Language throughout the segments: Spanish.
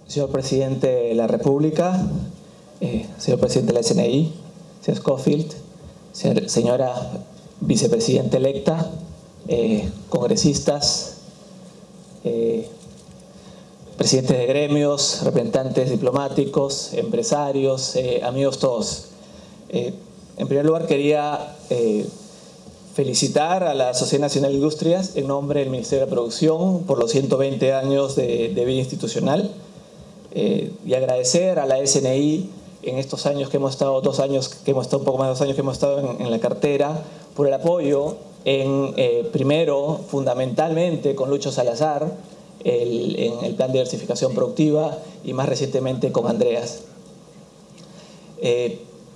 Señor Presidente de la República, señor Presidente de la SNI, señor Scofield, señora Vicepresidenta electa, congresistas, presidentes de gremios, representantes diplomáticos, empresarios, amigos todos. En primer lugar quería felicitar a la Sociedad Nacional de Industrias en nombre del Ministerio de la Producción por los 120 años de vida institucional y agradecer a la SNI en estos años que hemos estado, un poco más de 2 años que hemos estado en la cartera, por el apoyo primero, fundamentalmente con Lucho Salazar, en el plan de diversificación productiva y más recientemente con Andreas.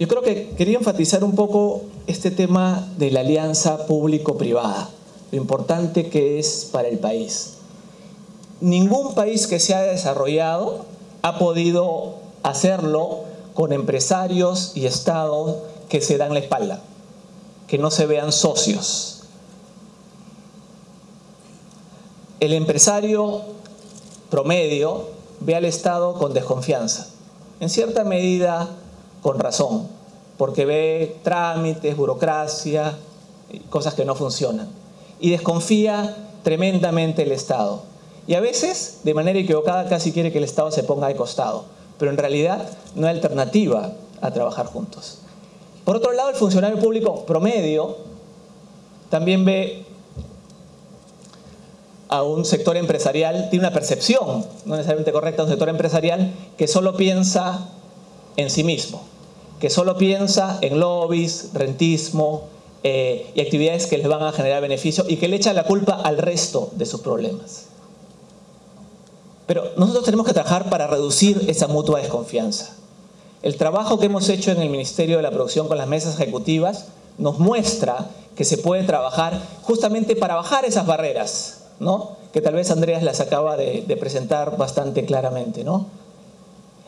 Yo creo que quería enfatizar un poco este tema de la alianza público-privada, lo importante que es para el país. Ningún país que se haya desarrollado ha podido hacerlo con empresarios y Estados que se dan la espalda, que no se vean socios. El empresario promedio ve al Estado con desconfianza, en cierta medida con razón, porque ve trámites, burocracia, cosas que no funcionan, y desconfía tremendamente del Estado. Y a veces, de manera equivocada, casi quiere que el Estado se ponga de costado, pero en realidad no hay alternativa a trabajar juntos. Por otro lado, el funcionario público promedio también ve a un sector empresarial, tiene una percepción no necesariamente correcta de un sector empresarial que solo piensa en sí mismo, que solo piensa en lobbies, rentismo y actividades que les van a generar beneficio y que le echa la culpa al resto de sus problemas. Pero nosotros tenemos que trabajar para reducir esa mutua desconfianza. El trabajo que hemos hecho en el Ministerio de la Producción con las mesas ejecutivas nos muestra que se puede trabajar justamente para bajar esas barreras, ¿no? Que tal vez Andreas las acaba de presentar bastante claramente, ¿no?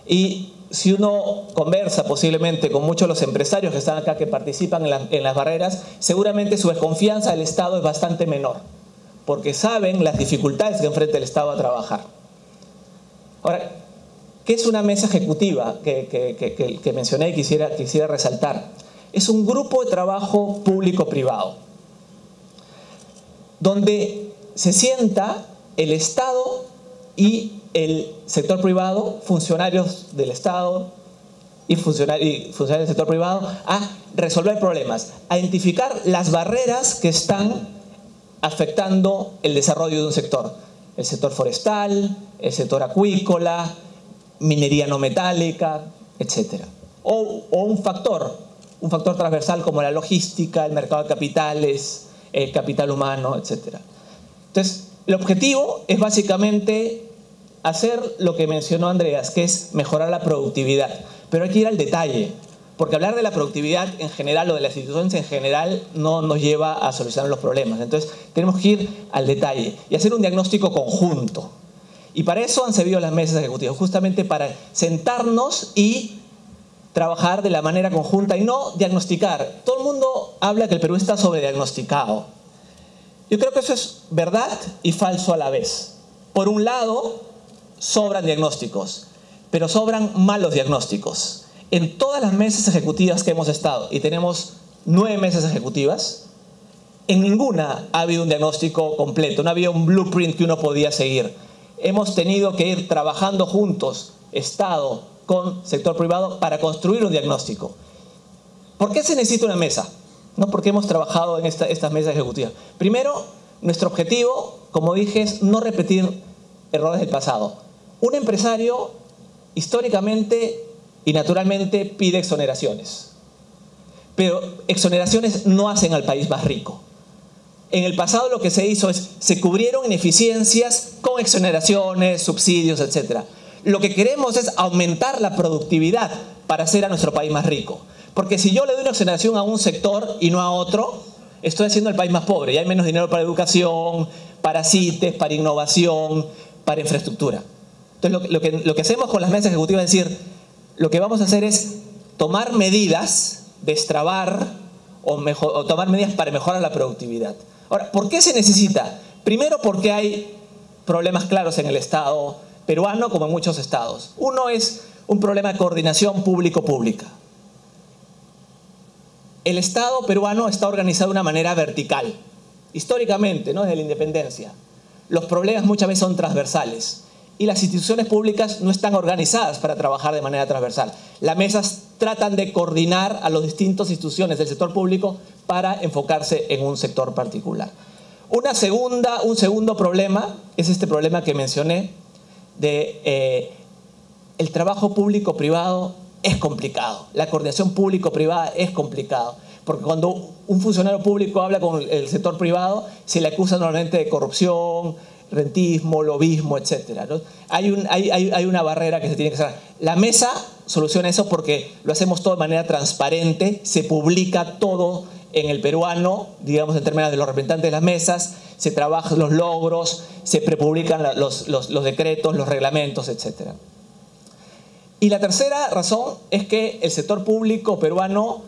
Y si uno conversa posiblemente con muchos de los empresarios que están acá, que participan en las barreras, seguramente su desconfianza del Estado es bastante menor, porque saben las dificultades que enfrenta el Estado a trabajar. Ahora, ¿qué es una mesa ejecutiva que mencioné y quisiera resaltar? Es un grupo de trabajo público-privado, donde se sienta el Estado y el sector privado, funcionarios del Estado y funcionarios del sector privado, a resolver problemas, a identificar las barreras que están afectando el desarrollo de un sector. El sector forestal, el sector acuícola, minería no metálica, etc. O un factor transversal como la logística, el mercado de capitales, el capital humano, etc. Entonces, el objetivo es básicamente hacer lo que mencionó Andreas, que es mejorar la productividad. Pero hay que ir al detalle, porque hablar de la productividad en general o de las instituciones en general no nos lleva a solucionar los problemas. Entonces, tenemos que ir al detalle y hacer un diagnóstico conjunto. Y para eso han servido las mesas ejecutivas, justamente para sentarnos y trabajar de la manera conjunta y no diagnosticar. Todo el mundo habla que el Perú está sobrediagnosticado. Yo creo que eso es verdad y falso a la vez. Por un lado, sobran diagnósticos, pero sobran malos diagnósticos. En todas las mesas ejecutivas que hemos estado, y tenemos 9 mesas ejecutivas, en ninguna ha habido un diagnóstico completo, no había un blueprint que uno podía seguir. Hemos tenido que ir trabajando juntos, Estado con sector privado, para construir un diagnóstico. ¿Por qué se necesita una mesa? ¿No? Porque hemos trabajado en estas mesas ejecutivas. Primero, nuestro objetivo, como dije, es no repetir errores del pasado. Un empresario, históricamente y naturalmente, pide exoneraciones. Pero exoneraciones no hacen al país más rico. En el pasado lo que se hizo es, se cubrieron ineficiencias con exoneraciones, subsidios, etc. Lo que queremos es aumentar la productividad para hacer a nuestro país más rico. Porque si yo le doy una exoneración a un sector y no a otro, estoy haciendo el país más pobre y hay menos dinero para educación, para CITES, para innovación, para infraestructura. Entonces lo que hacemos con las mesas ejecutivas es decir, lo que vamos a hacer es tomar medidas, destrabar o tomar medidas para mejorar la productividad. Ahora, ¿por qué se necesita? Primero porque hay problemas claros en el Estado peruano como en muchos estados. Uno es un problema de coordinación público-pública. El Estado peruano está organizado de una manera vertical, históricamente, ¿no? Desde la independencia. Los problemas muchas veces son transversales y las instituciones públicas no están organizadas para trabajar de manera transversal. Las mesas tratan de coordinar a las distintas instituciones del sector público para enfocarse en un sector particular. Un segundo problema es este problema que mencioné de el trabajo público-privado es complicado. La coordinación público-privada es complicado. Porque cuando un funcionario público habla con el sector privado, se le acusa normalmente de corrupción, rentismo, lobismo, etc., ¿no? Hay una barrera que se tiene que cerrar. La mesa soluciona eso porque lo hacemos todo de manera transparente, se publica todo en el peruano, digamos en términos de los representantes de las mesas, se trabajan los logros, se prepublican los decretos, los reglamentos, etc. Y la tercera razón es que el sector público peruano,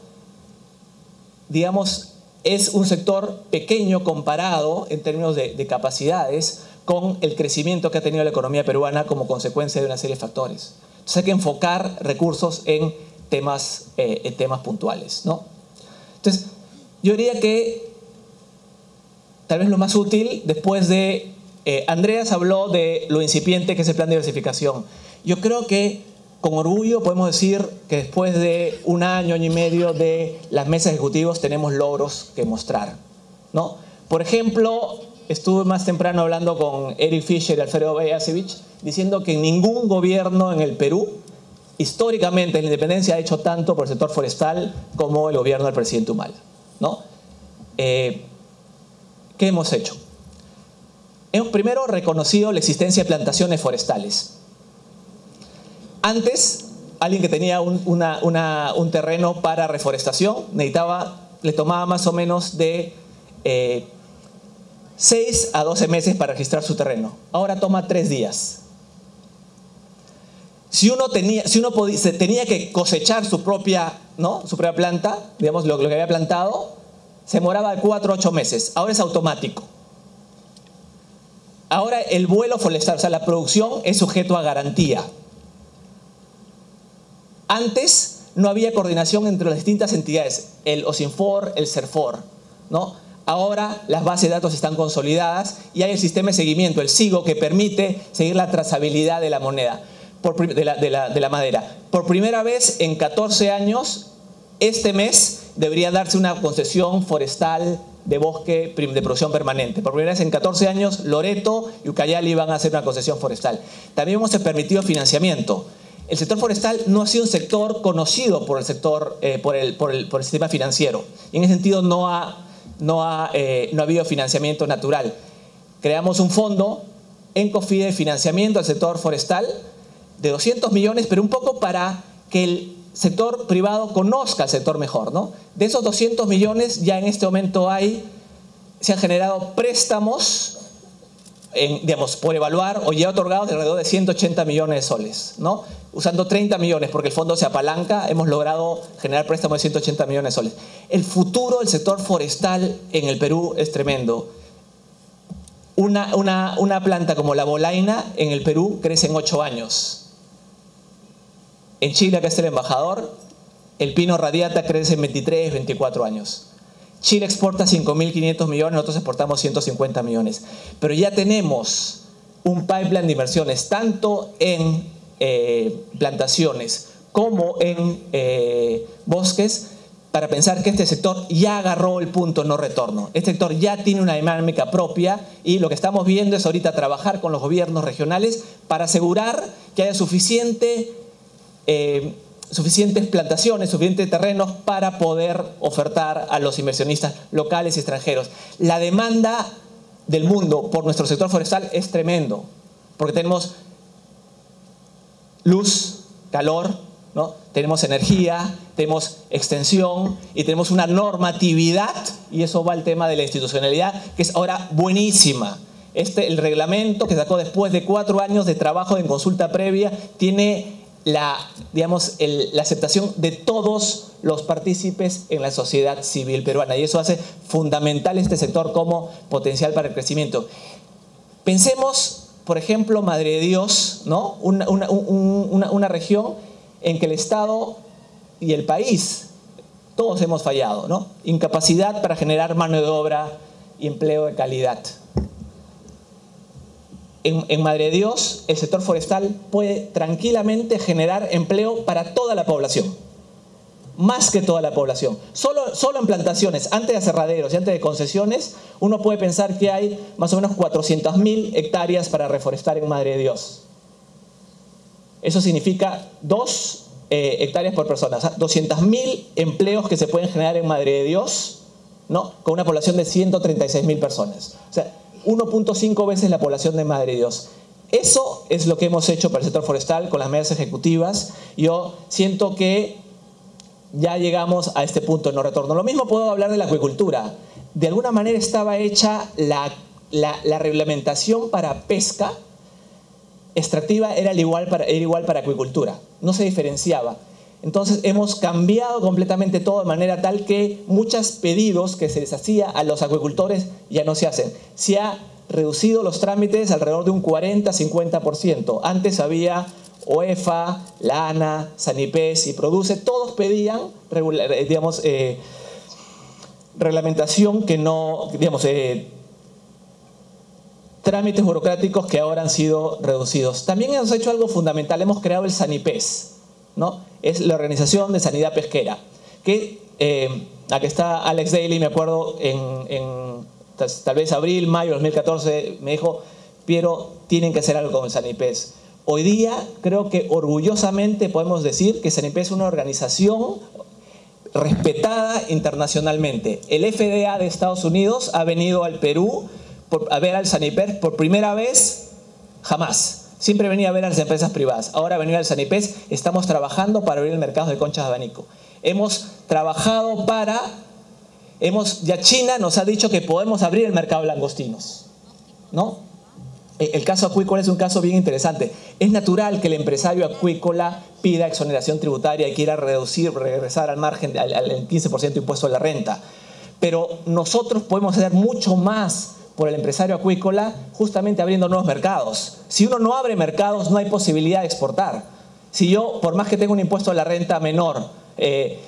digamos, es un sector pequeño comparado en términos de capacidades con el crecimiento que ha tenido la economía peruana como consecuencia de una serie de factores. Entonces hay que enfocar recursos en temas puntuales, ¿no? Entonces, yo diría que tal vez lo más útil, después de... Andreas habló de lo incipiente que es el plan de diversificación. Yo creo que con orgullo podemos decir que después de un año y medio de las mesas ejecutivas tenemos logros que mostrar, ¿no? Por ejemplo, estuve más temprano hablando con Eric Fisher y Alfredo Bejasevich diciendo que ningún gobierno en el Perú, históricamente en la independencia, ha hecho tanto por el sector forestal como el gobierno del presidente Humala, ¿no? ¿Qué hemos hecho? Hemos primero reconocido la existencia de plantaciones forestales. Antes, alguien que tenía un terreno para reforestación le tomaba más o menos de 6 a 12 meses para registrar su terreno. Ahora toma 3 días. Si uno tenía que cosechar su propia planta, digamos lo que había plantado, se demoraba de 4 a 8 meses. Ahora es automático. Ahora el vuelo forestal, o sea, la producción es sujeto a garantía. Antes no había coordinación entre las distintas entidades, el OSINFOR, el CERFOR, ¿no? Ahora las bases de datos están consolidadas y hay el sistema de seguimiento, el SIGO, que permite seguir la trazabilidad de la moneda, de la madera. Por primera vez en 14 años, este mes debería darse una concesión forestal de bosque de producción permanente. Por primera vez en 14 años, Loreto y Ucayali van a hacer una concesión forestal. También hemos permitido financiamiento. El sector forestal no ha sido un sector conocido por el sector, por el sistema financiero. Y en ese sentido no ha habido financiamiento natural. Creamos un fondo en COFIDE de financiamiento al sector forestal de 200 millones, pero un poco para que el sector privado conozca al sector mejor, ¿no? De esos 200 millones ya en este momento se han generado préstamos por evaluar o ya otorgados de alrededor de 180 millones de soles, ¿no? Usando 30 millones porque el fondo se apalanca, hemos logrado generar préstamos de 180 millones de soles. El futuro del sector forestal en el Perú es tremendo. Una planta como la bolaina en el Perú crece en 8 años. En Chile, acá está el embajador, el pino radiata crece en 23, 24 años. Chile exporta 5.500 millones, nosotros exportamos 150 millones. Pero ya tenemos un pipeline de inversiones, tanto en plantaciones como en bosques, para pensar que este sector ya agarró el punto no retorno. Este sector ya tiene una dinámica propia y lo que estamos viendo es ahorita trabajar con los gobiernos regionales para asegurar que haya suficientes plantaciones, suficientes terrenos para poder ofertar a los inversionistas locales y extranjeros. La demanda del mundo por nuestro sector forestal es tremendo, porque tenemos luz, calor, ¿no? Tenemos energía, tenemos extensión y tenemos una normatividad, y eso va al tema de la institucionalidad, que es ahora buenísima. El reglamento que sacó después de 4 años de trabajo en consulta previa tiene la aceptación de todos los partícipes en la sociedad civil peruana, y eso hace fundamental este sector como potencial para el crecimiento. Pensemos por ejemplo, Madre de Dios, ¿no? Una región en que el Estado y el país, todos hemos fallado, ¿no? Incapacidad para generar mano de obra y empleo de calidad. En Madre de Dios, el sector forestal puede tranquilamente generar empleo para toda la población. Más que toda la población. Solo en plantaciones, antes de aserraderos y antes de concesiones, uno puede pensar que hay más o menos 400.000 hectáreas para reforestar en Madre de Dios. Eso significa 2 hectáreas por persona. O sea, 200.000 empleos que se pueden generar en Madre de Dios, ¿no? Con una población de 136.000 personas. O sea, 1.5 veces la población de Madre de Dios. Eso es lo que hemos hecho para el sector forestal con las medidas ejecutivas. Yo siento que ya llegamos a este punto de no retorno. Lo mismo puedo hablar de la acuicultura. De alguna manera estaba hecha la reglamentación para pesca extractiva, era igual para acuicultura. No se diferenciaba. Entonces hemos cambiado completamente todo de manera tal que muchos pedidos que se les hacía a los acuicultores ya no se hacen. Se ha reducido los trámites alrededor de un 40-50%. Antes había OEFA, la ANA, Sanipes y Produce, todos pedían reglamentación que no, trámites burocráticos que ahora han sido reducidos. También hemos hecho algo fundamental, hemos creado el Sanipes, ¿no? Es la Organización de Sanidad Pesquera, que aquí está Alex Daly, me acuerdo, tal vez abril, mayo de 2014, me dijo, Piero, tienen que hacer algo con el Sanipes. Hoy día creo que orgullosamente podemos decir que Sanipes es una organización respetada internacionalmente. El FDA de Estados Unidos ha venido al Perú a ver al Sanipes por primera vez, jamás. Siempre venía a ver a las empresas privadas. Ahora ha venido al Sanipes, estamos trabajando para abrir el mercado de conchas de abanico. Hemos trabajado ya China nos ha dicho que podemos abrir el mercado de langostinos, ¿no? El caso acuícola es un caso bien interesante. Es natural que el empresario acuícola pida exoneración tributaria y quiera regresar al margen, al 15% de impuesto a la renta. Pero nosotros podemos hacer mucho más por el empresario acuícola justamente abriendo nuevos mercados. Si uno no abre mercados, no hay posibilidad de exportar. Si yo, por más que tenga un impuesto a la renta menor, que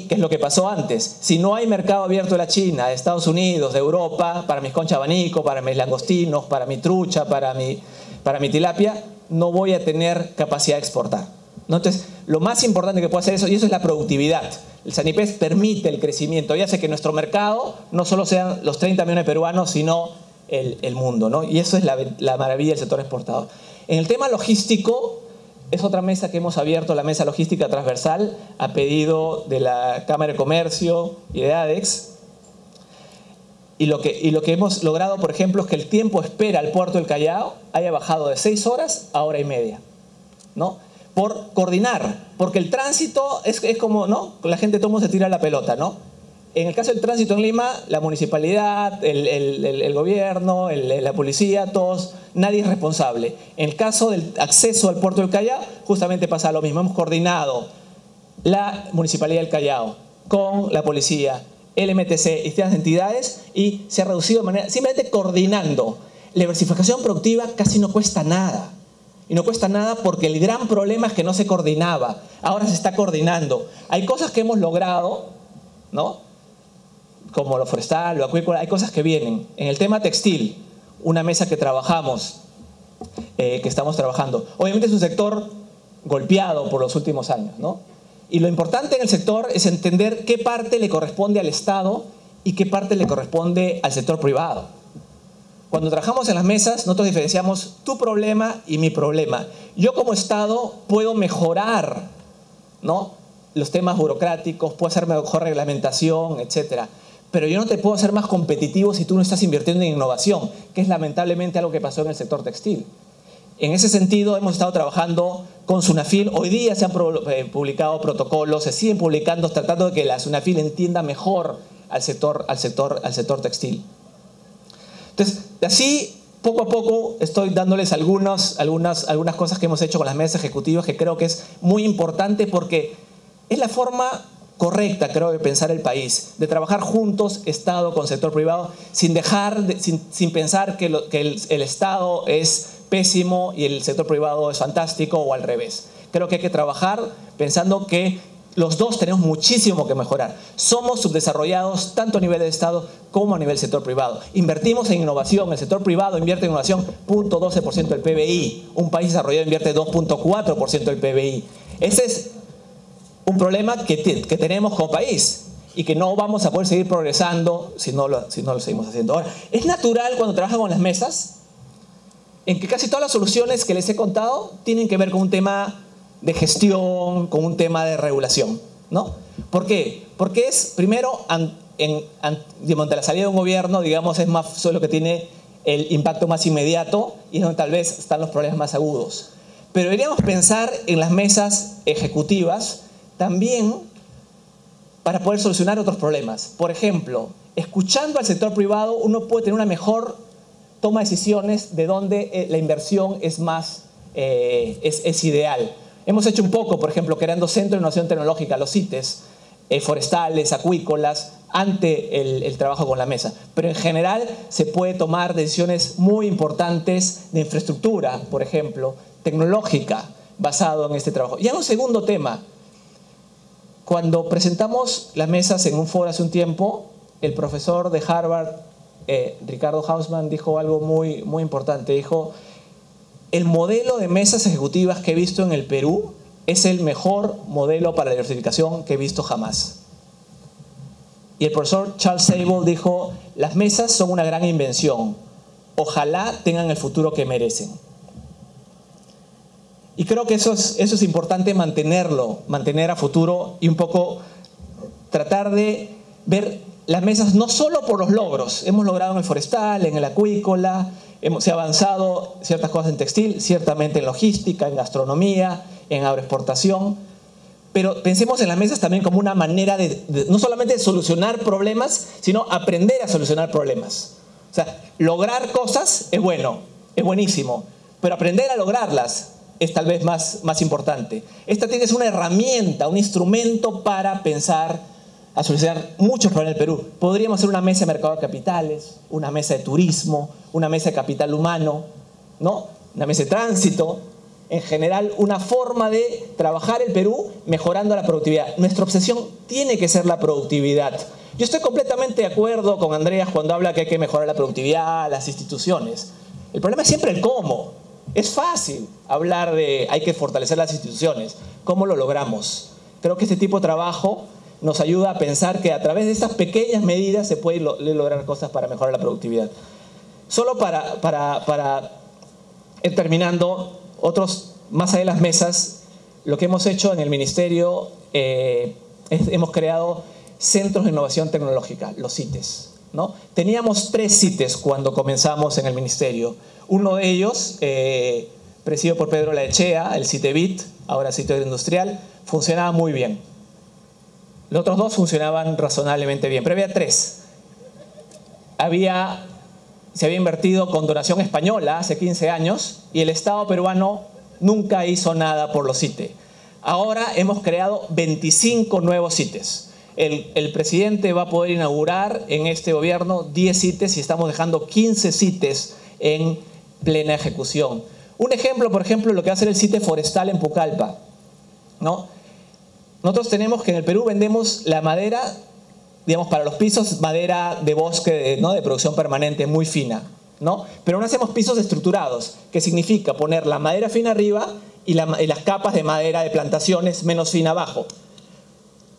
es lo que pasó antes, si no hay mercado abierto de la China, de Estados Unidos, de Europa, para mis conchas de abanico, para mis langostinos, para mi trucha, para mi tilapia, no voy a tener capacidad de exportar, ¿no? Entonces, lo más importante que puede hacer eso es la productividad. El Sanipes permite el crecimiento y hace que nuestro mercado no solo sean los 30 millones de peruanos, sino el mundo, ¿no? Y eso es la maravilla del sector exportador. En el tema logístico, es otra mesa que hemos abierto, la mesa logística transversal, a pedido de la Cámara de Comercio y de ADEX. Y lo que hemos logrado, por ejemplo, es que el tiempo de espera al puerto del Callao haya bajado de 6 horas a 1:30, ¿no? Por coordinar, porque el tránsito es como, ¿no? La gente, todo el mundo se tira la pelota, ¿no? En el caso del tránsito en Lima, la municipalidad, el gobierno, la policía, todos, nadie es responsable. En el caso del acceso al puerto del Callao, justamente pasa lo mismo. Hemos coordinado la municipalidad del Callao con la policía, el MTC y distintas entidades, y se ha reducido de manera, simplemente coordinando. La diversificación productiva casi no cuesta nada. Y no cuesta nada porque el gran problema es que no se coordinaba. Ahora se está coordinando. Hay cosas que hemos logrado, ¿no? Como lo forestal, lo acuícola, hay cosas que vienen. En el tema textil, una mesa que trabajamos, que estamos trabajando. Obviamente es un sector golpeado por los últimos años, ¿no? Y lo importante en el sector es entender qué parte le corresponde al Estado y qué parte le corresponde al sector privado. Cuando trabajamos en las mesas, nosotros diferenciamos tu problema y mi problema. Yo como Estado puedo mejorar, ¿no?, los temas burocráticos, puedo hacer mejor reglamentación, etcétera. Pero yo no te puedo hacer más competitivo si tú no estás invirtiendo en innovación, que es lamentablemente algo que pasó en el sector textil. En ese sentido, hemos estado trabajando con SUNAFIL. Hoy día se han publicado protocolos, se siguen publicando, tratando de que la SUNAFIL entienda mejor al sector textil. Entonces, así, poco a poco, estoy dándoles algunas cosas que hemos hecho con las mesas ejecutivas, que creo que es muy importante porque es la forma correcta, creo, de pensar el país, de trabajar juntos, Estado con sector privado, sin pensar que el Estado es pésimo y el sector privado es fantástico, o al revés. Creo que hay que trabajar pensando que los dos tenemos muchísimo que mejorar. Somos subdesarrollados tanto a nivel de Estado como a nivel del sector privado. Invertimos en innovación. El sector privado invierte en innovación 0.12% del PBI. Un país desarrollado invierte 2.4% del PBI. Ese es un problema que tenemos como país y que no vamos a poder seguir progresando si no lo seguimos haciendo. Ahora, es natural cuando trabajan con las mesas en que casi todas las soluciones que les he contado tienen que ver con un tema de gestión, con un tema de regulación, ¿no? ¿Por qué? Porque es, primero, digamos, de la salida de un gobierno, digamos, eso es lo que tiene el impacto más inmediato y es donde tal vez están los problemas más agudos. Pero deberíamos pensar en las mesas ejecutivas también para poder solucionar otros problemas. Por ejemplo, escuchando al sector privado, uno puede tener una mejor toma de decisiones de dónde la inversión es más es ideal. Hemos hecho un poco, por ejemplo, creando centros de innovación tecnológica, los CITES, forestales, acuícolas, ante el trabajo con la mesa. Pero en general se puede tomar decisiones muy importantes de infraestructura, por ejemplo, tecnológica, basado en este trabajo. Y hay un segundo tema. Cuando presentamos las mesas en un foro hace un tiempo, el profesor de Harvard, Ricardo Hausman, dijo algo muy, muy importante. Dijo: el modelo de mesas ejecutivas que he visto en el Perú es el mejor modelo para la diversificación que he visto jamás. Y el profesor Charles Sable dijo: las mesas son una gran invención. Ojalá tengan el futuro que merecen. Y creo que eso es importante mantener a futuro y un poco tratar de ver las mesas no solo por los logros. Hemos logrado en el forestal, en el acuícola, se ha avanzado ciertas cosas en textil, ciertamente en logística, en gastronomía, en agroexportación. Pero pensemos en las mesas también como una manera de no solamente de solucionar problemas, sino aprender a solucionar problemas. O sea, lograr cosas es bueno, es buenísimo, pero aprender a lograrlas es tal vez más importante. Esta tiene que ser una herramienta, un instrumento para pensar a solucionar muchos problemas del Perú. Podríamos hacer una mesa de mercado de capitales, una mesa de turismo, una mesa de capital humano, ¿no? Una mesa de tránsito. En general, una forma de trabajar el Perú mejorando la productividad. Nuestra obsesión tiene que ser la productividad. Yo estoy completamente de acuerdo con Andreas cuando habla que hay que mejorar la productividad, las instituciones. El problema es siempre el cómo. Es fácil hablar de hay que fortalecer las instituciones. ¿Cómo lo logramos? Creo que este tipo de trabajo nos ayuda a pensar que a través de estas pequeñas medidas se puede lograr cosas para mejorar la productividad. Solo para ir terminando, otros, más allá de las mesas, lo que hemos hecho en el ministerio hemos creado centros de innovación tecnológica, los CITES, ¿no? Teníamos 3 CITES cuando comenzamos en el ministerio. Uno de ellos, presidido por Pedro Laechea, el CITEBIT, ahora Sitio Industrial, funcionaba muy bien. Los otros 2 funcionaban razonablemente bien, pero había 3. Se había invertido con donación española hace 15 años y el Estado peruano nunca hizo nada por los CITES. Ahora hemos creado 25 nuevos CITES. El presidente va a poder inaugurar en este gobierno 10 CITES y estamos dejando 15 CITES en plena ejecución. Un ejemplo, por ejemplo, lo que va a hacer el CITE forestal en Pucallpa, ¿no? Nosotros tenemos que en el Perú vendemos la madera, digamos, para los pisos, madera de bosque, ¿no? De producción permanente muy fina, ¿no? Pero no hacemos pisos estructurados, que significa poner la madera fina arriba y las capas de madera de plantaciones menos fina abajo.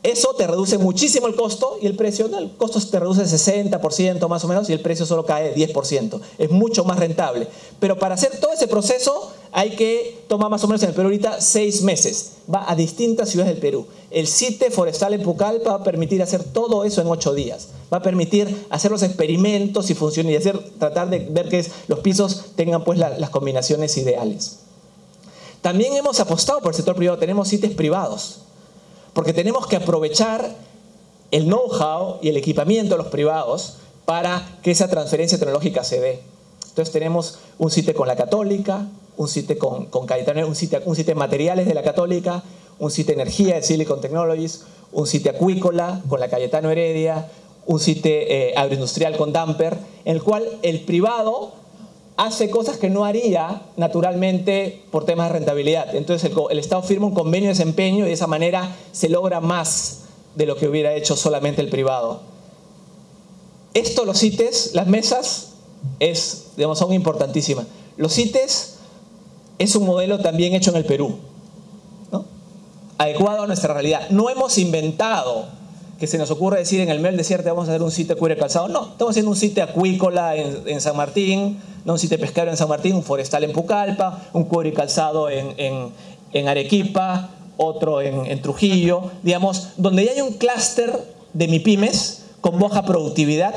Eso te reduce muchísimo el costo y el precio, ¿no? El costo te reduce 60% más o menos y el precio solo cae 10%. Es mucho más rentable. Pero para hacer todo ese proceso hay que tomar más o menos en el Perú ahorita 6 meses. Va a distintas ciudades del Perú. El CITE forestal en Pucallpa va a permitir hacer todo eso en 8 días. Va a permitir hacer los experimentos y funcionar y tratar de ver que los pisos tengan pues las combinaciones ideales. También hemos apostado por el sector privado. Tenemos CITES privados. Porque tenemos que aprovechar el know-how y el equipamiento de los privados para que esa transferencia tecnológica se dé. Entonces tenemos un CITE con la Católica, un CITE con Cayetano, un CITE materiales de la Católica, un CITE energía de Silicon Technologies, un CITE acuícola con la Cayetano Heredia, un CITE agroindustrial con Damper, en el cual el privado hace cosas que no haría naturalmente por temas de rentabilidad. Entonces el Estado firma un convenio de desempeño y de esa manera se logra más de lo que hubiera hecho solamente el privado. Esto, los CITES, las mesas, son importantísimas. Los CITES es un modelo también hecho en el Perú, ¿no? Adecuado a nuestra realidad. No hemos inventado que se nos ocurre decir en el medio del desierto vamos a hacer un CITE cuero y calzado. No, estamos haciendo un CITE acuícola en San Martín, no un CITE pesquero en San Martín, un forestal en Pucallpa, un cuero y calzado en Arequipa, otro en Trujillo, digamos, donde ya hay un clúster de MIPYMES con baja productividad.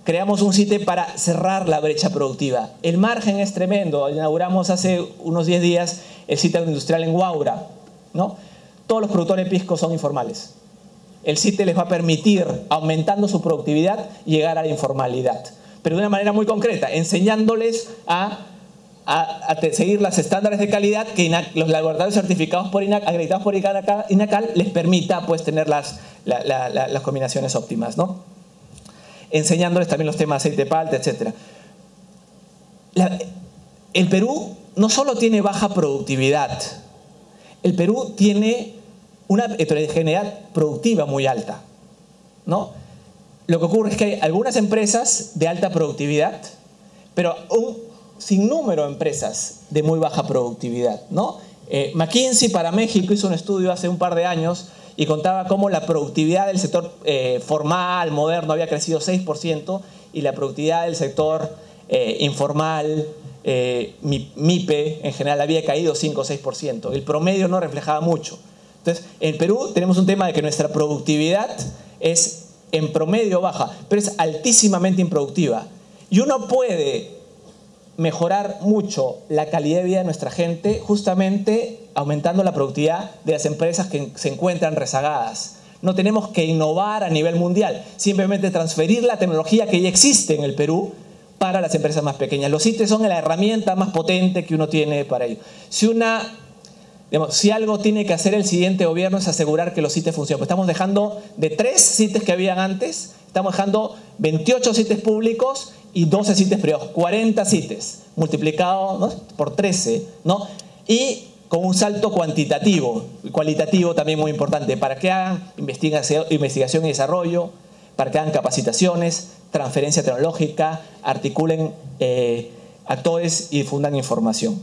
Creamos un CITE para cerrar la brecha productiva. El margen es tremendo. Inauguramos hace unos 10 días el CITE industrial en Huaura, ¿no? Todos los productores de pisco son informales. El CITE les va a permitir, aumentando su productividad, llegar a la informalidad. Pero de una manera muy concreta, enseñándoles a seguir los estándares de calidad que los laboratorios certificados por acreditados por INACAL les permita pues, tener las combinaciones óptimas, ¿no? Enseñándoles también los temas de aceite de palta, etc. El Perú no solo tiene baja productividad, el Perú tiene una heterogeneidad productiva muy alta, ¿no? Lo que ocurre es que hay algunas empresas de alta productividad, pero un sinnúmero de empresas de muy baja productividad, ¿no? McKinsey para México hizo un estudio hace un par de años y contaba cómo la productividad del sector formal, moderno, había crecido 6% y la productividad del sector informal, MIPE, en general había caído 5 o 6%. El promedio no reflejaba mucho. Entonces, en Perú tenemos un tema de que nuestra productividad es en promedio baja, pero es altísimamente improductiva. Y uno puede mejorar mucho la calidad de vida de nuestra gente justamente aumentando la productividad de las empresas que se encuentran rezagadas. No tenemos que innovar a nivel mundial, simplemente transferir la tecnología que ya existe en el Perú para las empresas más pequeñas. Los CITES son la herramienta más potente que uno tiene para ello. Si algo tiene que hacer el siguiente gobierno es asegurar que los CITES funcionen. Pues estamos dejando de 3 CITES que habían antes, estamos dejando 28 CITES públicos y 12 CITES privados, 40 CITES, multiplicado, ¿no?, por 13, ¿no? Y con un salto cuantitativo, cualitativo también muy importante, para que hagan investigación y desarrollo, para que hagan capacitaciones, transferencia tecnológica, articulen actores y difundan información.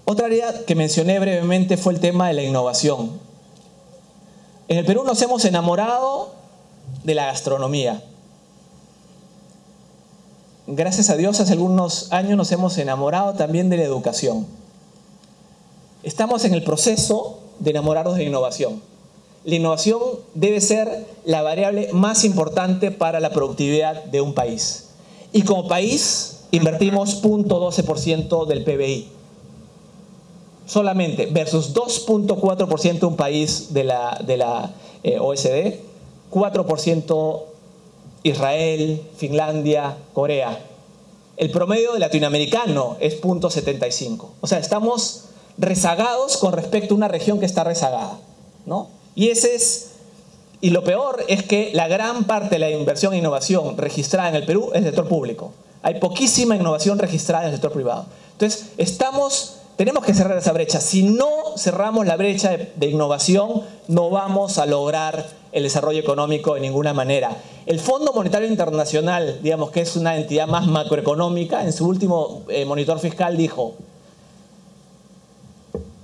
Otra área que mencioné brevemente fue el tema de la innovación. En el Perú nos hemos enamorado de la gastronomía. Gracias a Dios, hace algunos años nos hemos enamorado también de la educación. Estamos en el proceso de enamorarnos de la innovación. La innovación debe ser la variable más importante para la productividad de un país. Y como país invertimos 0.12% del PBI. Solamente, versus 2.4% un país de la OECD, 4% Israel, Finlandia, Corea. El promedio de latinoamericano es 0.75. O sea, estamos rezagados con respecto a una región que está rezagada, ¿no? Y lo peor es que la gran parte de la inversión e innovación registrada en el Perú es el sector público. Hay poquísima innovación registrada en el sector privado. Entonces, tenemos que cerrar esa brecha. Si no cerramos la brecha de innovación, no vamos a lograr el desarrollo económico de ninguna manera. El Fondo Monetario Internacional, digamos que es una entidad más macroeconómica, en su último monitor fiscal dijo: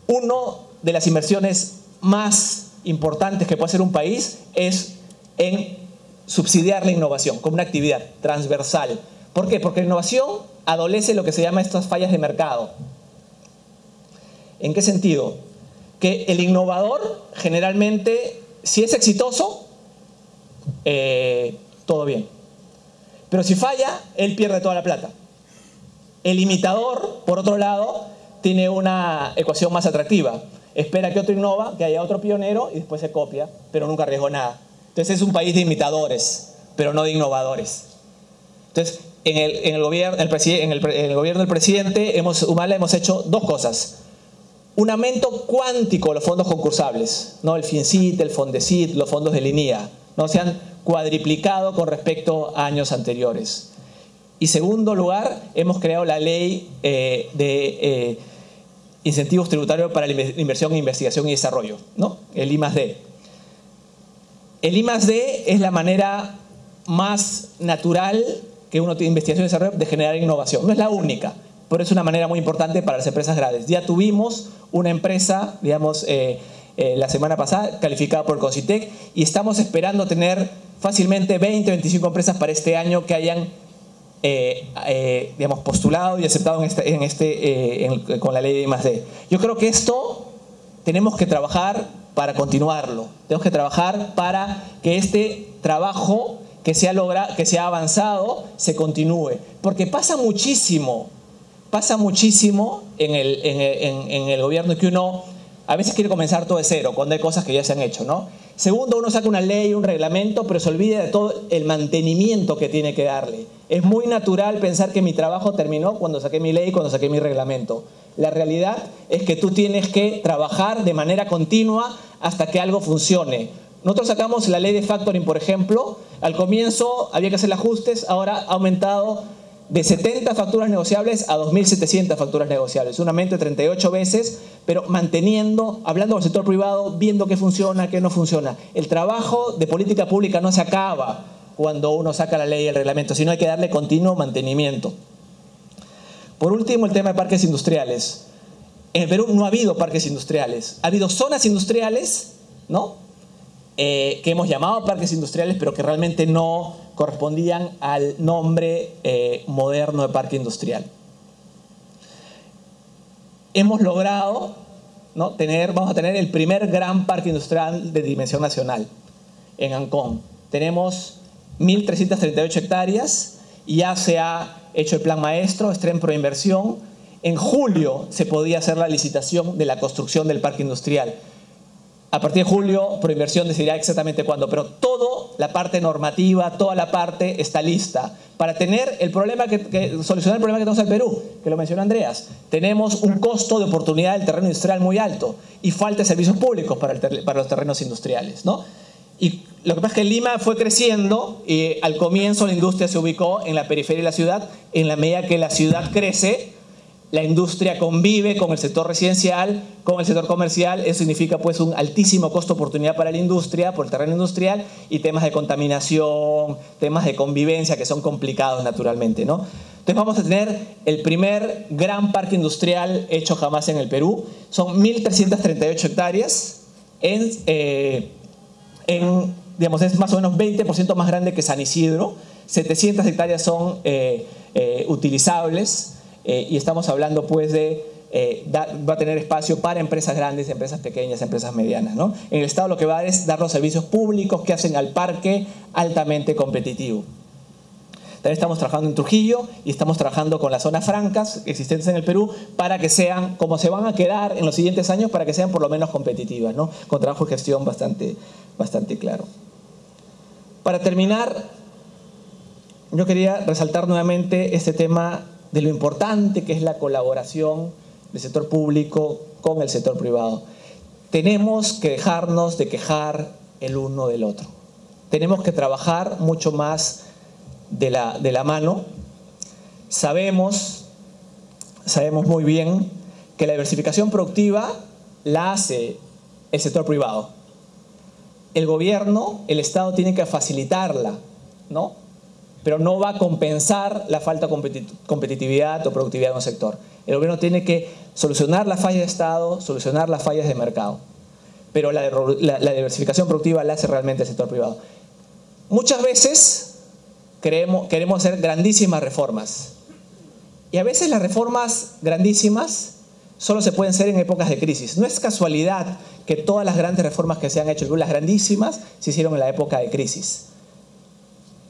una de las inversiones más importantes que puede hacer un país es en subsidiar la innovación como una actividad transversal. ¿Por qué? Porque la innovación adolece lo que se llama estas fallas de mercado. ¿En qué sentido? Que el innovador generalmente, si es exitoso, todo bien. Pero si falla, él pierde toda la plata. El imitador, por otro lado, tiene una ecuación más atractiva. Espera que otro innova, que haya otro pionero y después se copia, pero nunca arriesgó nada. Entonces es un país de imitadores, pero no de innovadores. Entonces, en el gobierno del presidente Humala hemos hecho dos cosas. Un aumento cuántico de los fondos concursables, ¿no? El FINCIT, el FONDECIT, los fondos de LINIA, ¿no? Se han cuadriplicado con respecto a años anteriores. Y segundo lugar, hemos creado la ley de incentivos tributarios para la inversión, investigación y desarrollo, ¿no? El I+D. El I+D es la manera más natural que uno tiene investigación y desarrollo de generar innovación. No es la única, pero es una manera muy importante para las empresas grandes. Ya tuvimos una empresa, digamos, la semana pasada, calificada por Concitec, y estamos esperando tener fácilmente 20, 25 empresas para este año que hayan digamos, postulado y aceptado con la ley de I+D. Yo creo que esto tenemos que trabajar para continuarlo. Tenemos que trabajar para que este trabajo que se ha avanzado se continúe. Porque pasa muchísimo en el gobierno que uno a veces quiere comenzar todo de cero cuando hay cosas que ya se han hecho, ¿no? Segundo, uno saca una ley, un reglamento, pero se olvida de todo el mantenimiento que tiene que darle. Es muy natural pensar que mi trabajo terminó cuando saqué mi ley, cuando saqué mi reglamento. La realidad es que tú tienes que trabajar de manera continua hasta que algo funcione. Nosotros sacamos la ley de factoring, por ejemplo. Al comienzo había que hacer ajustes, ahora ha aumentado de 70 facturas negociables a 2.700 facturas negociables. Un aumento de 38 veces, pero manteniendo, hablando con el sector privado, viendo qué funciona, qué no funciona. El trabajo de política pública no se acaba cuando uno saca la ley y el reglamento, sino hay que darle continuo mantenimiento. Por último, el tema de parques industriales. En el Perú no ha habido parques industriales. Ha habido zonas industriales, ¿no? Que hemos llamado parques industriales, pero que realmente no correspondían al nombre moderno de parque industrial. Hemos logrado, ¿no? Vamos a tener el primer gran parque industrial de dimensión nacional en Ancón. Tenemos 1.338 hectáreas y ya se ha hecho el plan maestro, está en proinversión. En julio se podía hacer la licitación de la construcción del parque industrial. A partir de julio, Proinversión decidirá exactamente cuándo, pero toda la parte normativa, toda la parte está lista para tener el problema solucionar el problema que tenemos en el Perú, que lo mencionó Andreas. Tenemos un costo de oportunidad del terreno industrial muy alto y falta de servicios públicos para los terrenos industriales, ¿no? Y lo que pasa es que Lima fue creciendo y al comienzo la industria se ubicó en la periferia de la ciudad. En la medida que la ciudad crece, la industria convive con el sector residencial, con el sector comercial. Eso significa pues un altísimo costo de oportunidad para la industria, por el terreno industrial, y temas de contaminación, temas de convivencia que son complicados naturalmente, ¿no? Entonces vamos a tener el primer gran parque industrial hecho jamás en el Perú. Son 1.338 hectáreas. Digamos, es más o menos 20% más grande que San Isidro. 700 hectáreas son utilizables. Y estamos hablando pues de va a tener espacio para empresas grandes, empresas pequeñas, empresas medianas, ¿no? En el Estado lo que va a dar es dar los servicios públicos que hacen al parque altamente competitivo. También estamos trabajando en Trujillo y estamos trabajando con las zonas francas existentes en el Perú para que sean, como se van a quedar en los siguientes años, para que sean por lo menos competitivas, ¿no? Con trabajo de gestión bastante claro. Para terminar, yo quería resaltar nuevamente este tema de lo importante que es la colaboración del sector público con el sector privado. Tenemos que dejarnos de quejar el uno del otro. Tenemos que trabajar mucho más de la mano. Sabemos muy bien que la diversificación productiva la hace el sector privado. El gobierno, el Estado tiene que facilitarla, ¿no? Pero no va a compensar la falta de competitividad o productividad de un sector. El gobierno tiene que solucionar las fallas de Estado, solucionar las fallas de mercado. Pero la diversificación productiva la hace realmente el sector privado. Muchas veces queremos hacer grandísimas reformas. Y a veces las reformas grandísimas solo se pueden hacer en épocas de crisis. No es casualidad que todas las grandes reformas que se han hecho, las grandísimas, se hicieron en la época de crisis.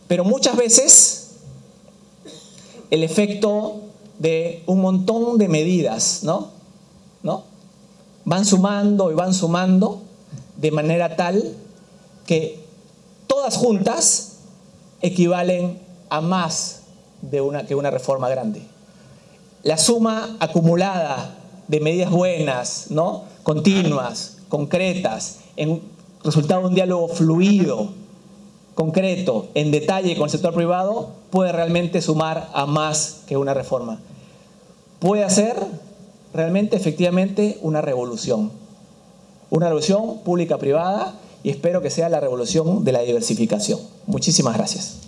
Pero muchas veces el efecto de un montón de medidas, ¿no? Van sumando y van sumando de manera tal que todas juntas equivalen a más que una reforma grande. La suma acumulada de medidas buenas, ¿no? Continuas, concretas, en resultado de un diálogo fluido, concreto, en detalle con el sector privado, puede realmente sumar a más que una reforma. Puede hacer realmente, efectivamente, una revolución pública-privada, y espero que sea la revolución de la diversificación. Muchísimas gracias.